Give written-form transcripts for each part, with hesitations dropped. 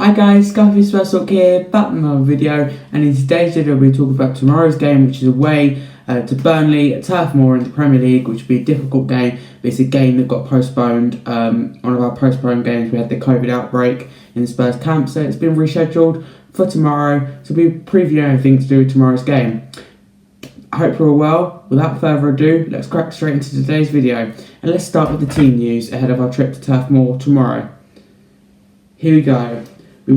Hi guys, Spurs here, back with another video, and in today's video we'll talk about tomorrow's game, which is away to Burnley at Turf Moor in the Premier League, which will be a difficult game, but it's a game that got postponed. One of our postponed games, we had the COVID outbreak in the Spurs camp, so it's been rescheduled for tomorrow, so we'll be previewing everything to do with tomorrow's game. I hope you're all well. Without further ado, let's crack straight into today's video, and let's start with the team news ahead of our trip to Turf Moor tomorrow. Here we go. We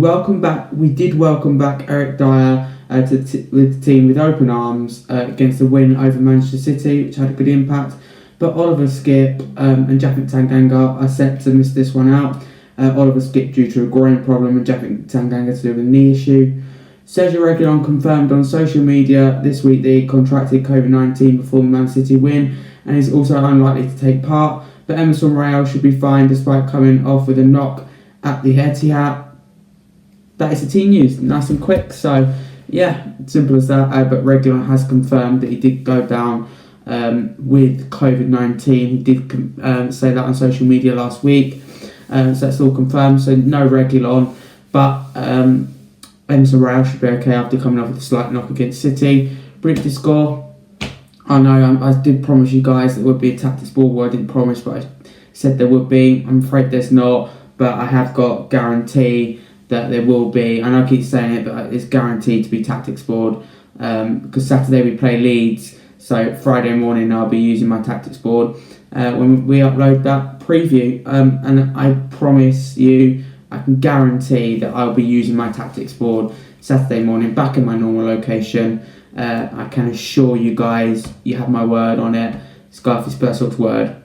did welcome back Eric Dyer with the team with open arms against the win over Manchester City, which had a good impact. But Oliver Skipp and Japhet Tanganga are set to miss this one out. Oliver Skipp due to a groin problem and Japhet Tanganga to do with a knee issue. Sergio Reguilon confirmed on social media this week that he contracted COVID-19 before the Man City win and is also unlikely to take part. But Emerson Royal should be fine despite coming off with a knock at the Etihad. That is the team news, nice and quick. So yeah, simple as that. But Reguilon has confirmed that he did go down with COVID-19. He did say that on social media last week. So that's all confirmed. So no Reguilon, but Emerson Royal should be okay after coming off with a slight knock against City. Predicted score. I know I did promise you guys there would be a tactics board. Well, I didn't promise, but I said there would be. I'm afraid there's not, but I have got guarantee that there will be, and I keep saying it, but it's guaranteed to be tactics board because Saturday we play Leeds, so Friday morning I'll be using my tactics board when we upload that preview, and I promise you, I can guarantee that I'll be using my tactics board Saturday morning back in my normal location. I can assure you guys, you have my word on it. Scarfy Spurs word.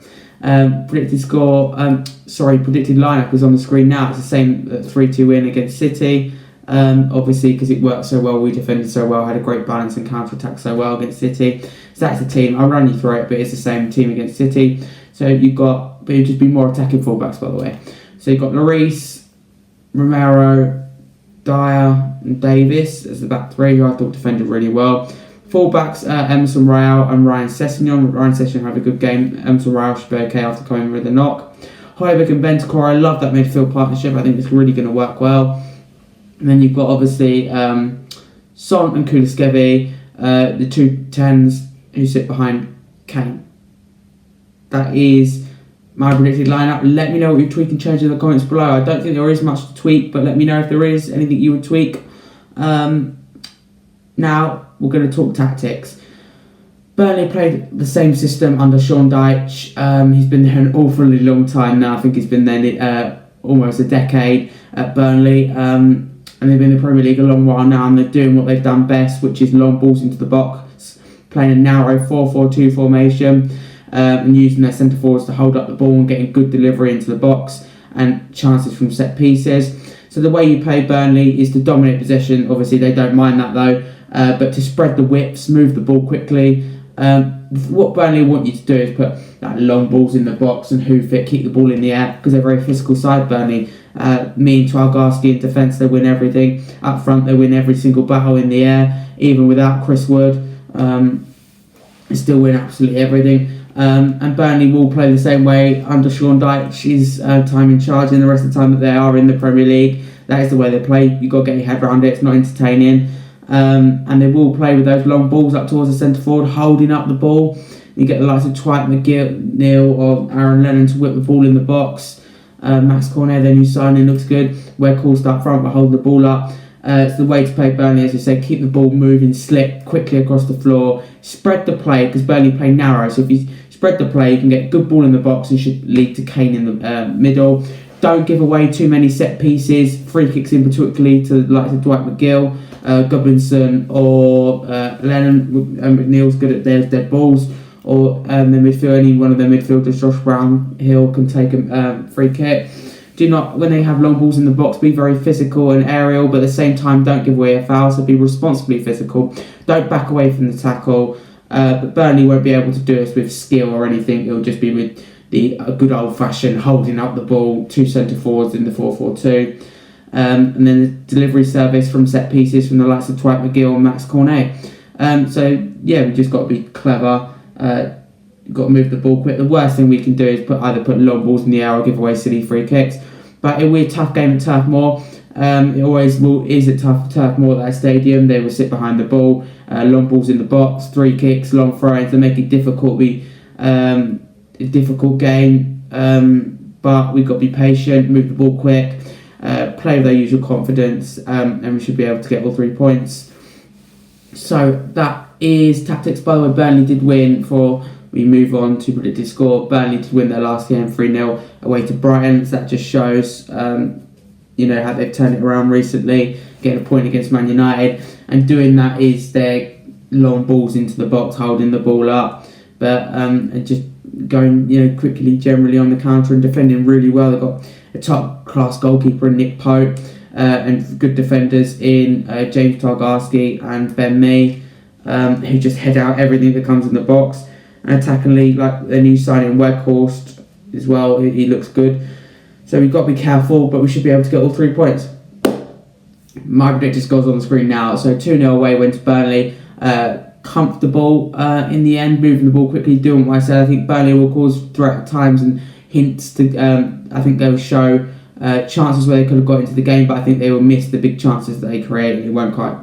Predicted score, predicted lineup is on the screen now. It's the same 3-2 win against City. Obviously, because it worked so well, we defended so well, had a great balance and counter-attack so well against City. So that's the team. I'll run you through it, but it's the same team against City. So you've got, but it'll just be more attacking fullbacks, by the way. So you've got Laurice, Romero, Dyer, and Davis as the back three, who I thought defended really well. Fullbacks, Emerson Royal and Ryan Sessegnon. Ryan Sessegnon had a good game. Emerson Royal should be okay after coming with a knock. Højbjerg and Bentancur, I love that midfield partnership. I think it's really going to work well. And then you've got obviously Son and Kulusevski, the two 10s who sit behind Kane. That is my predicted lineup. Let me know what you tweak and change in the comments below. I don't think there is much to tweak, but let me know if there is anything you would tweak. Now, we're going to talk tactics. Burnley played the same system under Shaun Dyches. He's been there an awfully long time now. I think he's been there almost a decade at Burnley. And they've been in the Premier League a long while now, and they're doing what they've done best, which is long balls into the box, playing a narrow 4-4-2 formation, and using their centre forwards to hold up the ball and getting good delivery into the box and chances from set pieces. So the way you play Burnley is to dominate possession. Obviously, they don't mind that though. But to spread the whips, move the ball quickly. What Burnley want you to do is put long balls in the box and hoof it, keep the ball in the air, because they're a very physical side, Burnley. Me and Twargarski in defence, they win everything. Up front, they win every single battle in the air, even without Chris Wood. They still win absolutely everything. And Burnley will play the same way under Shaun Dyche's time in charge, and the rest of the time that they are in the Premier League. That is the way they play. You've got to get your head around it. It's not entertaining. And they will play with those long balls up towards the centre forward, holding up the ball. You get the likes of Dwight McGill or Aaron Lennon to whip the ball in the box. Max Cornet, their new signing, looks good. We're called up front but holding the ball up. It's the way to play Burnley, as you say. Keep the ball moving, slip quickly across the floor. Spread the play, because Burnley play narrow. So if you spread the play, you can get a good ball in the box and should lead to Kane in the middle. Don't give away too many set pieces. Free kicks in particularly to the likes of Dwight McGill, Gudmundsson or Lennon. McNeil's good at their dead balls. Or any one of their midfielders, Josh Brownhill, can take a free kick. Do not, when they have long balls in the box, be very physical and aerial, but at the same time don't give away a foul, so be responsibly physical. Don't back away from the tackle. But Burnley won't be able to do this with skill or anything. It'll just be with the good old-fashioned holding up the ball, two centre forwards in the 4-4-2. And then the delivery service from set pieces from the likes of Dwight McGill and Max Cornet. So yeah, we just got to be clever. Got to move the ball quick. The worst thing we can do is either put long balls in the air or give away silly free kicks. But it'll be a tough game at Turf Moor. It always is at Turf Moor, that stadium. They will sit behind the ball, long balls in the box, 3 kicks, long throw-ins. They make it difficult game, but we've got to be patient, move the ball quick, play with our usual confidence, and we should be able to get all 3 points. So that is tactics. By the way, Burnley did win. Before we move on to predicted score, Burnley did win their last game 3-0 away to Brighton. So that just shows how they've turned it around recently, getting a point against Man United, and doing that is their long balls into the box, holding the ball up, but and just going quickly generally on the counter and defending really well. They've got a top class goalkeeper in Nick Pope, and good defenders in James Targarski and Ben Mee, who just head out everything that comes in the box. And attackingly, like the new signing Weghorst as well, he looks good. So we've got to be careful, but we should be able to get all 3 points. My predicted scores on the screen now. So 2-0 away win to Burnley. Comfortable in the end, moving the ball quickly, doing what I said. I think Burnley will cause threat at times and hints to. I think they'll show chances where they could have got into the game, but I think they will miss the big chances that they create, and it won't quite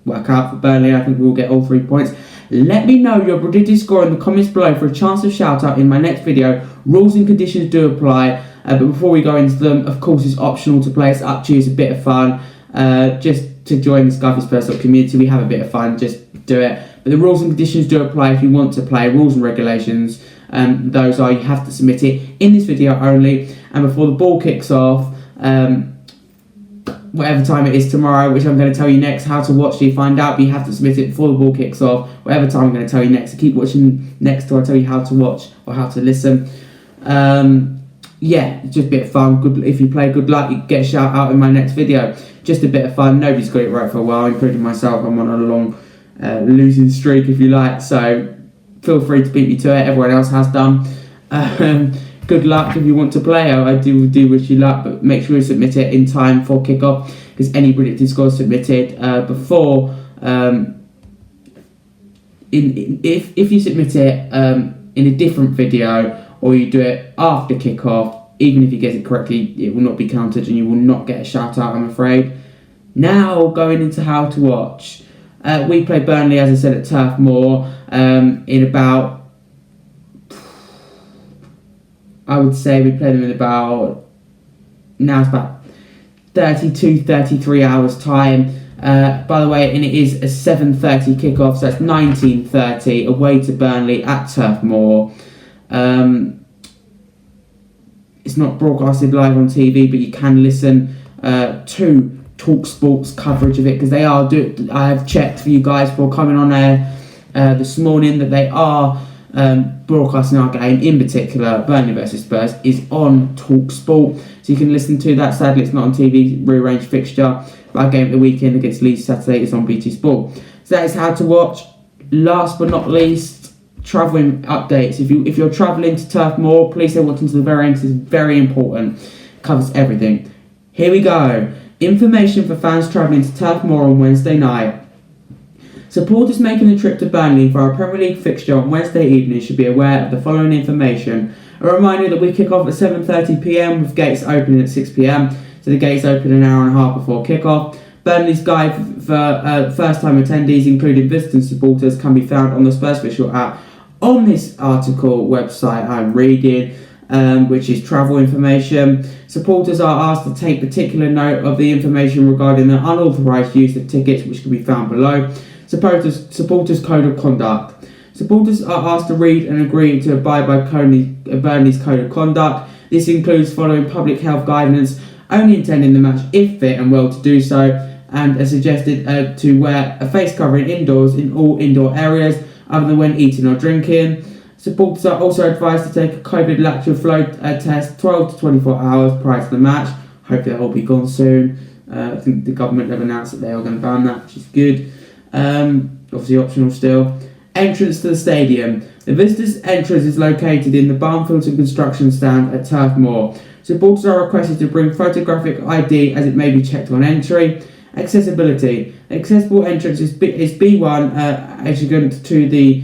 work out for Burnley. I think we'll get all 3 points. Let me know your predicted score in the comments below for a chance of shout out in my next video. Rules and conditions do apply, but before we go into them, of course it's optional to play. It's up to you. It's a bit of fun. Just to join the Skyfy Spurs community, we have a bit of fun. Just do it. But the rules and conditions do apply if you want to play. Rules and regulations, those are, you have to submit it in this video only, and before the ball kicks off, whatever time it is tomorrow, which I'm going to tell you next how to watch, so you find out, but you have to submit it before the ball kicks off, whatever time I'm going to tell you next. So keep watching next till I tell you how to watch or how to listen. Yeah, it's just a bit of fun. Good, if you play, good luck. You get a shout out in my next video. Just a bit of fun. Nobody's got it right for a while, including myself. I'm on a long losing streak, if you like, so feel free to beat me to it. Everyone else has done. Good luck if you want to play. I do wish you luck, but make sure you submit it in time for kickoff, because any predicted scores submitted before if you submit it in a different video, or you do it after kickoff, even if you get it correctly, it will not be counted and you will not get a shout out, I'm afraid. Now going into how to watch. We play Burnley, as I said, at Turf Moor in about, I would say we play them in about, now it's about 32, 33 hours time. By the way, and it is a 7:30 kickoff, so that's 19:30 away to Burnley at Turf Moor. It's not broadcasted live on TV, but you can listen to TalkSport's coverage of it, because they are I have checked for you guys before coming on air this morning that they are broadcasting our game, in particular Burnley versus Spurs, is on TalkSport, so you can listen to that. Sadly, it's not on TV, rearranged fixture. But our game at the weekend against Leeds Saturday is on BT Sport. So that is how to watch. Last but not least, travelling updates. If you're travelling to Turf Moor, please stay watching to the very end. This is very important. It covers everything. Here we go. Information for fans travelling to Turf Moor on Wednesday night. Supporters making the trip to Burnley for our Premier League fixture on Wednesday evening should be aware of the following information. A reminder that we kick off at 7:30pm with gates opening at 6pm. So the gates open an hour and a half before kick-off. Burnley's guide for first-time attendees, including visiting supporters, can be found on the Spurs Official app. On this article website I'm reading, which is travel information, supporters are asked to take particular note of the information regarding the unauthorized use of tickets, which can be found below. Supporters Code of Conduct. Supporters are asked to read and agree to abide by Burnley's Code of Conduct. This includes following public health guidance, only attending the match if fit and well to do so, and are suggested to wear a face covering indoors in all indoor areas other than when eating or drinking. Supporters are also advised to take a COVID lateral flow test 12 to 24 hours prior to the match. Hopefully that will be gone soon. I think the government have announced that they are going to ban that, which is good. Obviously optional still. Entrance to the stadium. The visitors' entrance is located in the Barnfields and Construction Stand at Turf Moor. Supporters are requested to bring photographic ID as it may be checked on entry. Accessibility. Accessible entrance is B1 adjacent to the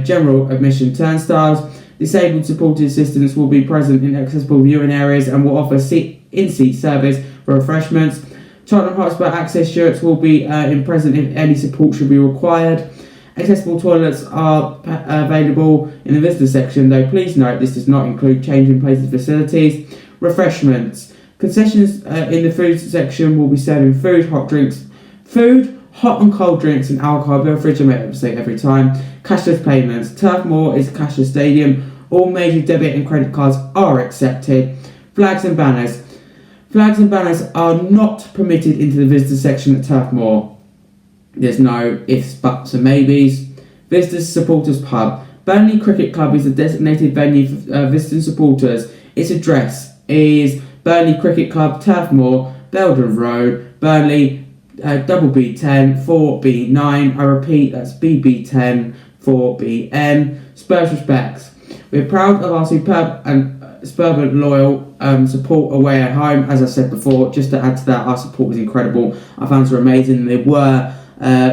general admission turnstiles. Disabled supported assistants will be present in accessible viewing areas and will offer in-seat service for refreshments. Tottenham Hotspur access shirts will be present if any support should be required. Accessible toilets are available in the visitor section, though please note this does not include changing places facilities. Refreshments. Concessions in the food section will be serving food, hot and cold drinks and alcohol beverage. I make a mistake every time. Cashless payments. Turf Moor is a cashless stadium. All major debit and credit cards are accepted. Flags and banners. Flags and banners are not permitted into the visitor section at Turf Moor. There's no ifs, buts and maybes. Visitors Supporters Pub. Burnley Cricket Club is a designated venue for visiting supporters. Its address is Burnley Cricket Club, Turf Moor, Belden Road, Burnley, BB10 4B9. I repeat, that's BB10 4BN. Spurs respects. We're proud of our superb and loyal support away at home. As I said before, just to add to that, our support was incredible. Our fans were amazing. They were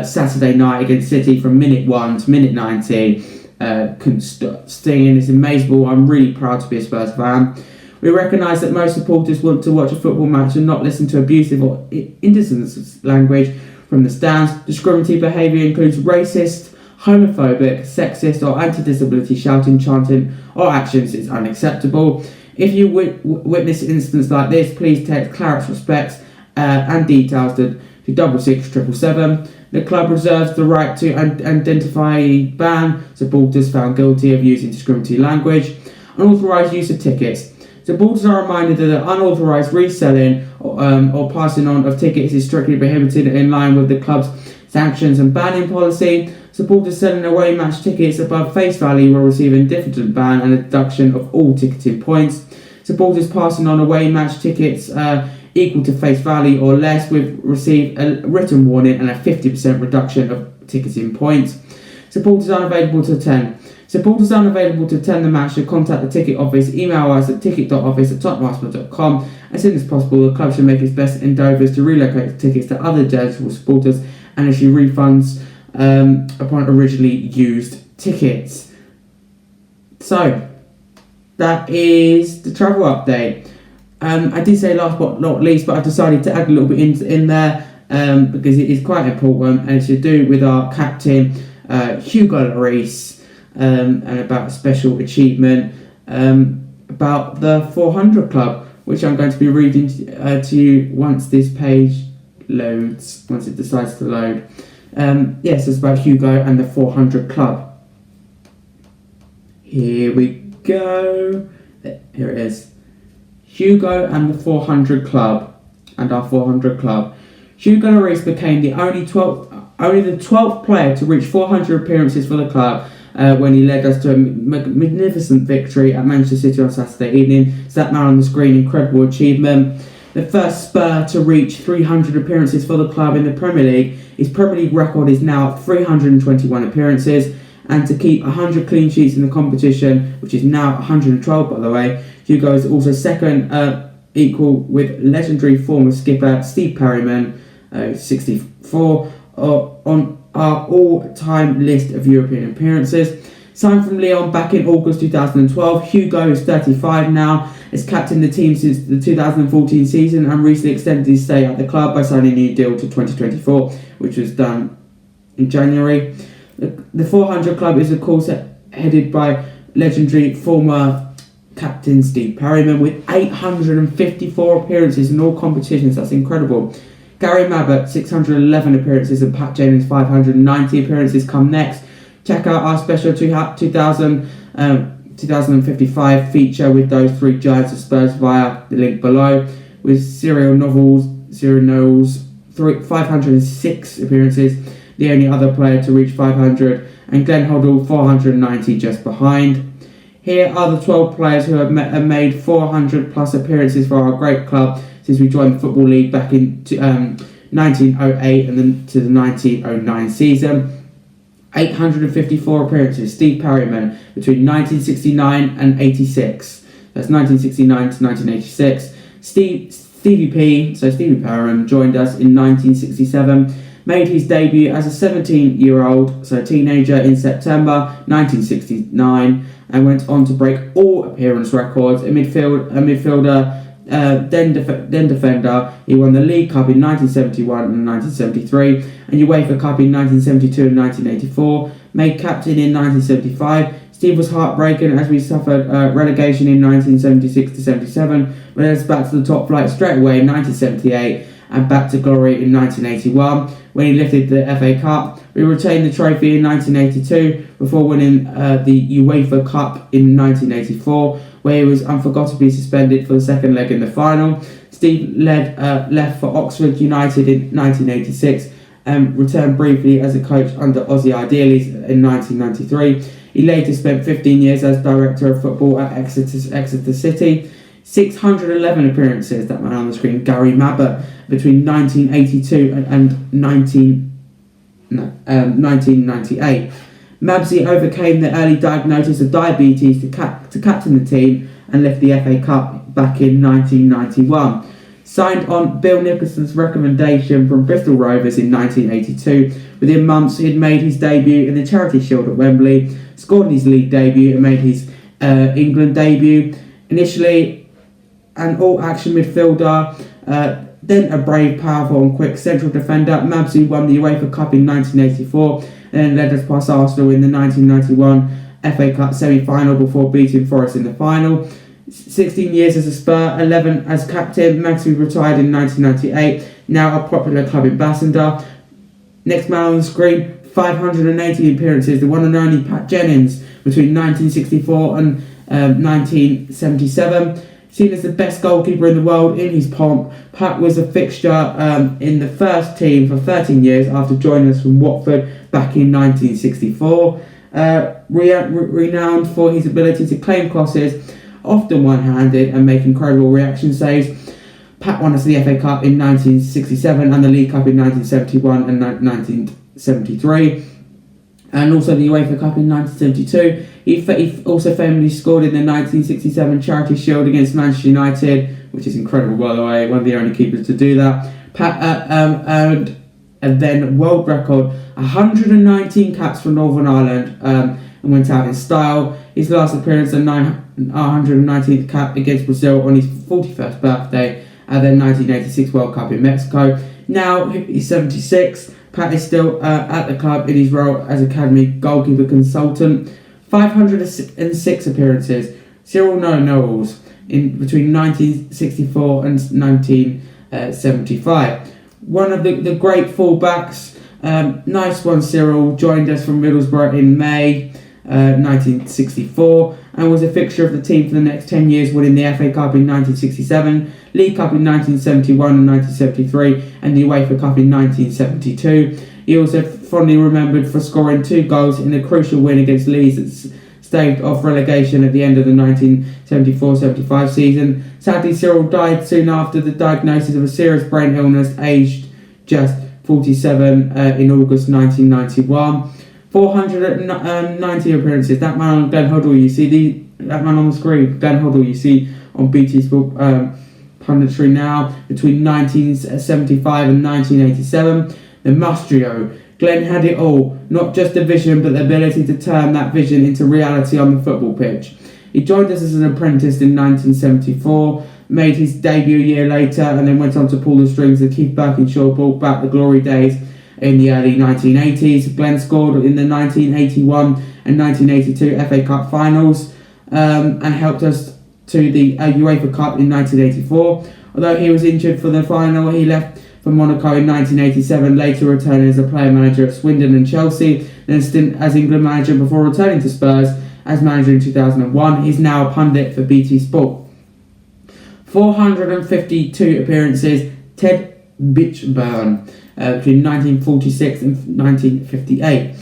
Saturday night against City from minute 1 to minute 90. Couldn't stop singing. It's amazing. I'm really proud to be a Spurs fan. We recognise that most supporters want to watch a football match and not listen to abusive or indecent language from the stands. Discriminatory behaviour includes racist, homophobic, sexist or anti-disability shouting, chanting or actions is unacceptable. If you witness an instance like this, please text Clarence respects and details to 66777. The club reserves the right to identify ban supporters found guilty of using discriminatory language. Unauthorized use of tickets. Supporters are reminded that unauthorised reselling or passing on of tickets is strictly prohibited in line with the club's sanctions and banning policy. Supporters selling away match tickets above face value will receive a different ban and a deduction of all ticketing points. Supporters passing on away match tickets equal to face value or less will receive a written warning and a 50% reduction of ticketing points. Supporters unavailable to attend. Supporters unavailable to attend the match should contact the ticket office, email us at ticket.office@tottenhamhotspur.com. As soon as possible, the club should make its best endeavours to relocate the tickets to other eligible supporters and issue refunds upon originally used tickets. So, that is the travel update. I did say last but not least, but I decided to add a little bit in there because it is quite important and it's to do with our captain, Hugo Laurice. And about a special achievement about the 400 Club, which I'm going to be reading to you once this page loads, once it decides to load. Yes, it's about Hugo and the 400 Club. Here we go. Here it is. Hugo and the 400 Club, and our 400 Club. Hugo Laurice became only the 12th player to reach 400 appearances for the club. When he led us to a magnificent victory at Manchester City on Saturday evening. It's that man on the screen, incredible achievement. The first Spur to reach 300 appearances for the club in the Premier League. His Premier League record is now 321 appearances. And to keep 100 clean sheets in the competition, which is now 112 by the way, Hugo is also second, equal with legendary former skipper Steve Perryman, 64, on our all-time list of European appearances. Signed from Lyon back in August 2012, Hugo is 35 now, has captained the team since the 2014 season and recently extended his stay at the club by signing a new deal to 2024, which was done in January. The 400 Club is of course headed by legendary former captain Steve Perryman with 854 appearances in all competitions. That's incredible. Gary Mabbott, 611 appearances, and Pat Jennings, 590 appearances come next. Check out our special 2055 feature with those three giants of Spurs via the link below, with Cyril Knowles, 506 appearances, the only other player to reach 500, and Glenn Hoddle, 490 just behind. Here are the 12 players who have made 400 plus appearances for our great club since we joined the Football League back in 1908 and then to the 1909 season. 854 appearances. Steve Perryman between 1969 and 86. That's 1969 to 1986. Stevie Perryman joined us in 1967. Made his debut as a 17-year-old, so teenager, in September 1969, and went on to break all appearance records. A midfielder then defender. He won the League Cup in 1971 and 1973, and UEFA Cup in 1972 and 1984. Made captain in 1975. Steve was heartbroken as we suffered relegation in 1976 to 77, but then back to the top flight straight away in 1978 and back to glory in 1981 when he lifted the FA Cup. We retained the trophy in 1982 before winning the UEFA Cup in 1984, where he was unforgottably suspended for the second leg in the final. Steve left for Oxford United in 1986 and returned briefly as a coach under Ozzy Idealis in 1993. He later spent 15 years as director of football at Exeter City. 611 appearances, that man on the screen, Gary Mabbott, between 1982 and 1998. Mabsy overcame the early diagnosis of diabetes to captain the team and lift the FA Cup back in 1991. Signed on Bill Nicholson's recommendation from Bristol Rovers in 1982. Within months, he had made his debut in the Charity Shield at Wembley, scored his league debut and made his England debut. Initially an all-action midfielder, then a brave, powerful and quick central defender, Mabsy won the UEFA Cup in 1984 and then led us past Arsenal in the 1991 FA Cup semi-final before beating Forest in the final. 16 years as a Spur, 11 as captain. Mabsy retired in 1998, now a popular club ambassador. Next man on the screen, 580 appearances, the one and only Pat Jennings between 1964 and 1977. Seen as the best goalkeeper in the world in his pomp, Pratt was a fixture in the first team for 13 years after joining us from Watford back in 1964. Renowned for his ability to claim crosses, often one-handed, and make incredible reaction saves. Pat won us the FA Cup in 1967 and the League Cup in 1971 and 1973. And also the UEFA Cup in 1972. He also famously scored in the 1967 Charity Shield against Manchester United, which is incredible, by the way, one of the only keepers to do that. Pat earned a then world record 119 caps for Northern Ireland and went out in style. His last appearance, the 119th cap against Brazil on his 41st birthday at the 1986 World Cup in Mexico. Now he's 76. Pat is still at the club in his role as academy goalkeeper consultant. 506 appearances, 0 no-knows in between 1964 and 1975. One of the great fullbacks, nice one, Cyril, joined us from Middlesbrough in May 1964 and was a fixture of the team for the next 10 years, winning the FA Cup in 1967, League Cup in 1971 and 1973, and the UEFA Cup in 1972. He also fondly remembered for scoring 2 goals in a crucial win against Leeds that staved off relegation at the end of the 1974-75 season. Sadly, Cyril died soon after the diagnosis of a serious brain illness, aged just 47 in August 1991. 490 appearances. That man on Glenn Hoddle, you see that man on the screen, Glenn Hoddle, you see on BT Sport punditry now, between 1975 and 1987. The Mustrio. Glenn had it all, not just a vision, but the ability to turn that vision into reality on the football pitch. He joined us as an apprentice in 1974, made his debut a year later, and then went on to pull the strings of Keith Birkinshaw, brought back the glory days in the early 1980s. Glenn scored in the 1981 and 1982 FA Cup finals and helped us to the UEFA Cup in 1984. Although he was injured for the final, he left for Monaco in 1987, later returning as a player manager at Swindon and Chelsea, then a stint as England manager before returning to Spurs as manager in 2001. He's now a pundit for BT Sport. 452 appearances, Ted Bitchburn, between 1946 and 1958.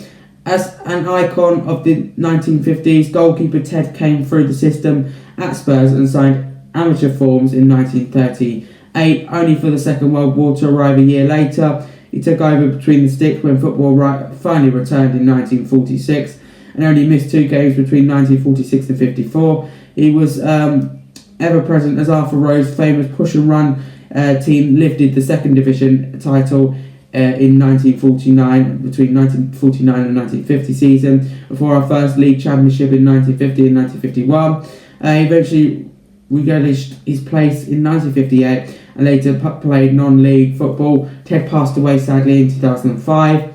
As an icon of the 1950s, goalkeeper Ted came through the system at Spurs and signed amateur forms in 1938, only for the Second World War to arrive a year later. He took over between the sticks when football finally returned in 1946 and only missed 2 games between 1946 and 54. He was ever present as Arthur Rowe's famous push and run team lifted the second division title in 1949, between 1949 and 1950 season, before our first league championship in 1950 and 1951. He eventually relinquished his place in 1958 and later played non-league football. Ted passed away sadly in 2005.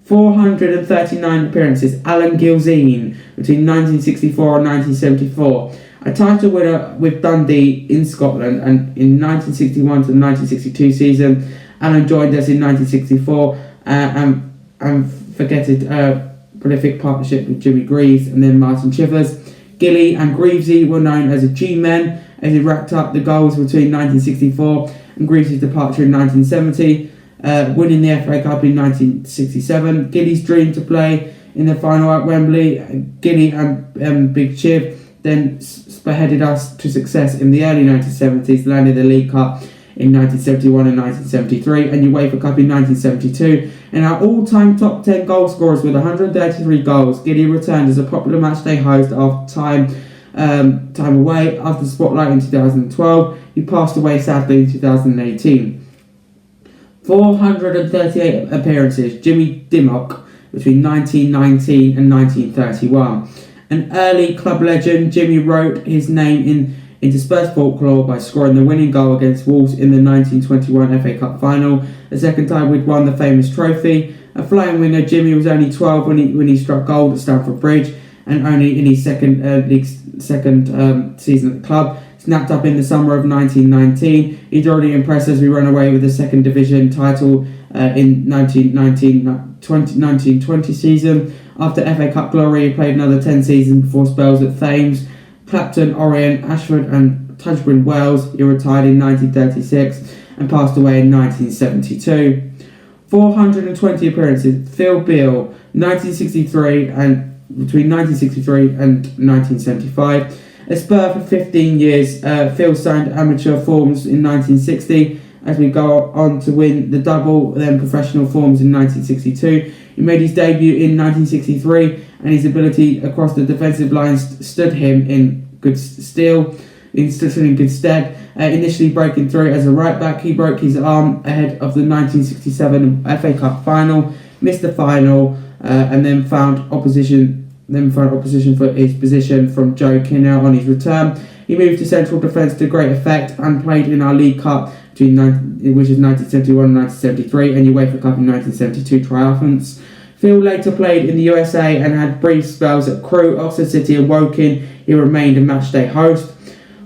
439 appearances. Alan Gilzean between 1964 and 1974. A title winner with Dundee in Scotland, and in 1961 to the 1962 season. Alan joined us in 1964 and forgetted prolific partnership with Jimmy Greaves and then Martin Chivers. Gilly and Greavesy were known as the G-men as he racked up the goals between 1964 and Greaves' departure in 1970, winning the FA Cup in 1967. Gilly's dream to play in the final at Wembley. Gilly and Big Chiv then spearheaded us to success in the early 1970s, landing the League Cup in 1971 and 1973 and UEFA Cup in 1972. And our all-time top 10 goal scorers with 133 goals. Gilly returned as a popular matchday host after time away after the spotlight in 2012. He passed away sadly in 2018. 438 appearances. Jimmy Dimock between 1919 and 1931. An early club legend, Jimmy wrote his name into Spurs folklore by scoring the winning goal against Wolves in the 1921 FA Cup final, the second time we'd won the famous trophy. A flying winger, Jimmy was only 12 when he struck gold at Stamford Bridge, and only in his second season at the club. Snapped up in the summer of 1919. He'd already impressed as we ran away with the second division title in 1920 season. After FA Cup glory, he played another 10 seasons before spells at Thames, Clapton, Orient, Ashford and Tunbridge Wells. He retired in 1936 and passed away in 1972. 420 appearances. Phil Beale, 1963 and between 1963 and 1975. A Spur for 15 years. Phil signed amateur forms in 1960 as we go on to win the double, then professional forms in 1962. He made his debut in 1963 and his ability across the defensive lines stood him in good stead. Initially breaking through as a right back, he broke his arm ahead of the 1967 FA Cup final, missed the final, and then found opposition for his position from Joe Kinner on his return. He moved to central defence to great effect and played in our League Cup, which is 1971 and 1973, and UEFA Cup in 1972 triumphants. Phil later played in the USA and had brief spells at Crewe, Oxford City and Woking. He remained a matchday host.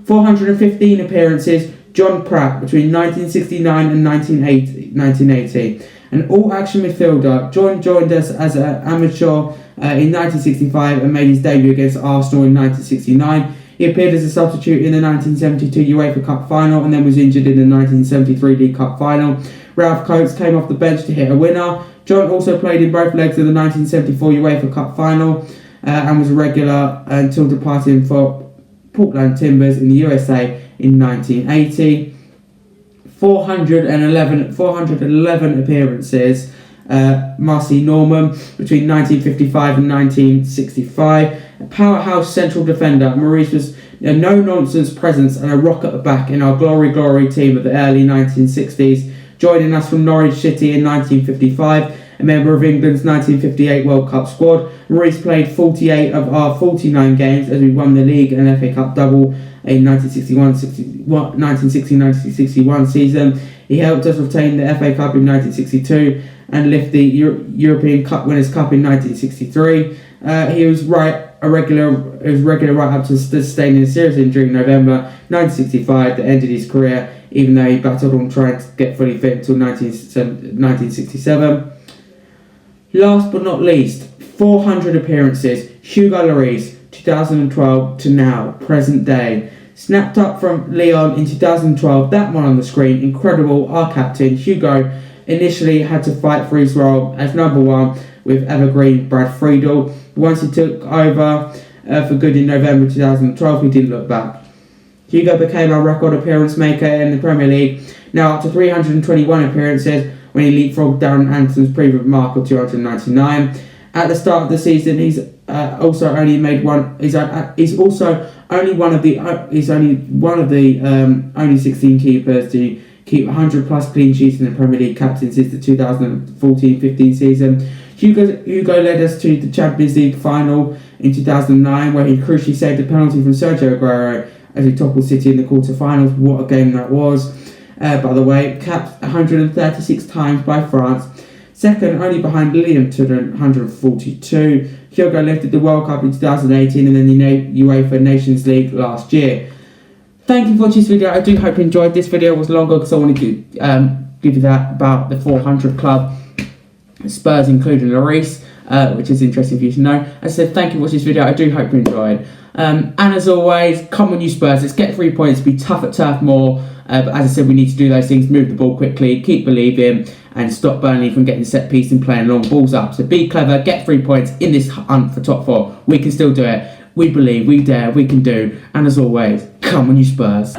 415 appearances. John Pratt between 1969 and 1980. An all-action midfielder. John joined us as an amateur in 1965 and made his debut against Arsenal in 1969. He appeared as a substitute in the 1972 UEFA Cup final and then was injured in the 1973 League Cup final. Ralph Coates came off the bench to hit a winner. John also played in both legs of the 1974 UEFA Cup final and was a regular until departing for Portland Timbers in the USA in 1980. 411 appearances. Marcy Norman between 1955 and 1965. A powerhouse central defender, Maurice was a no-nonsense presence and a rock at the back in our glory team of the early 1960s. Joining us from Norwich City in 1955, a member of England's 1958 World Cup squad, Maurice played 48 of our 49 games as we won the league and FA Cup double in 1960-1961 season. He helped us retain the FA Cup in 1962 and lift the European Cup Winners' Cup in 1963. He was regular right up to sustaining a serious injury in November 1965 that ended his career, even though he battled on trying to get fully fit until 1967. Last but not least, 400 appearances. Hugo Laurice, 2012 to now, present day. Snapped up from Lyon in 2012, that one on the screen, incredible. Our captain, Hugo, initially had to fight for his role as number one with evergreen Brad Friedel. Once he took over for good in November 2012, he didn't look back. Hugo became our record appearance maker in the Premier League, now up to 321 appearances when he leapfrogged Darren Anderson's previous mark of 299. At the start of the season, he's only only 16 keepers to keep 100 plus clean sheets in the Premier League, captain since the 2014-15 season. Hugo led us to the Champions League final in 2009, where he crucially saved a penalty from Sergio Aguero as we toppled City in the quarter-finals. What a game that was. By the way, capped 136 times by France. Second, only behind Liam to 142. Hugo lifted the World Cup in 2018 and then the UEFA Nations League last year. Thank you for watching this video. I do hope you enjoyed. This video was longer because I wanted to give you that about the 400 club. Spurs including Laurice, which is interesting for you to know. As I said, thank you for watching this video. I do hope you enjoyed. And as always, come on you Spurs. Let's get 3 points. Be tough at Turf Moor. But as I said, we need to do those things. Move the ball quickly. Keep believing. And stop Burnley from getting set piece and playing long balls up. So be clever. Get 3 points in this hunt for top 4. We can still do it. We believe. We dare. We can do. And as always, come on you Spurs.